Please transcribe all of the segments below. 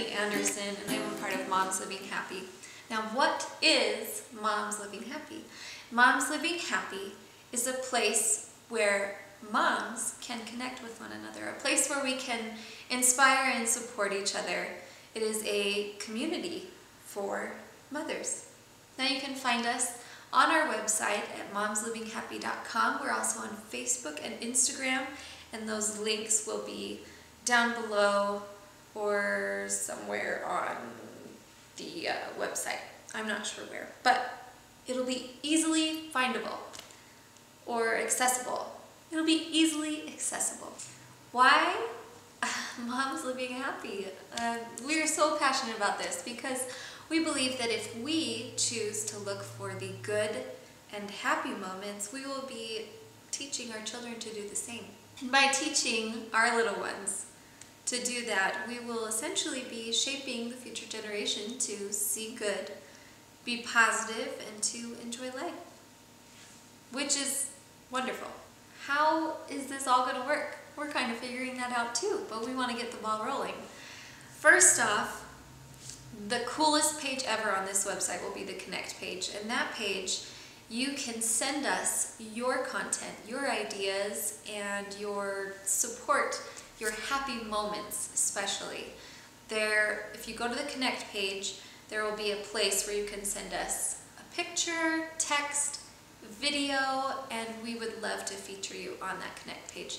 Brittany Anderson, and I'm a part of Moms Living Happy. Now, what is Moms Living Happy? Moms Living Happy is a place where moms can connect with one another, a place where we can inspire and support each other. It is a community for mothers. Now you can find us on our website at momslivinghappy.com. We're also on Facebook and Instagram, and those links will be down below or somewhere on the website. I'm not sure where, but it'll be easily findable or accessible. It'll be easily accessible. Why Moms Living Happy? We are so passionate about this because we believe that if we choose to look for the good and happy moments, we will be teaching our children to do the same. And by teaching our little ones to do that, we will essentially be shaping the future generation to see good, be positive, and to enjoy life, which is wonderful. How is this all going to work? We're kind of figuring that out too, but we want to get the ball rolling. First off, the coolest page ever on this website will be the Connect page, and that page you can send us your content, your ideas, and your support, your happy moments especially. There, if you go to the Connect page, there will be a place where you can send us a picture, text, video, and we would love to feature you on that Connect page.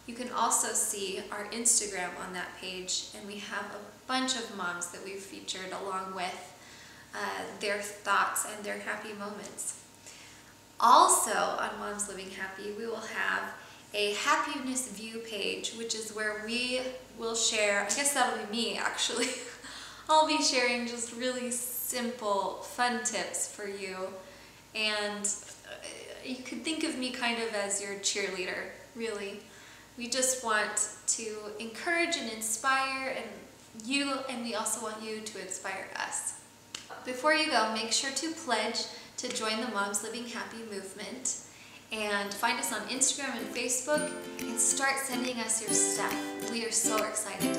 You can also see our Instagram on that page, and we have a bunch of moms that we've featured along with their thoughts and their happy moments. Also on Moms Living Happy, we will have a happiness view page, which is where we will share, I guess that'll be me actually, I'll be sharing just really simple, fun tips for you, and you could think of me kind of as your cheerleader, really. We just want to encourage and inspire you, and we also want you to inspire us. Before you go, make sure to pledge to join the Moms Living Happy movement, and find us on Instagram and Facebook, and start sending us your stuff. We are so excited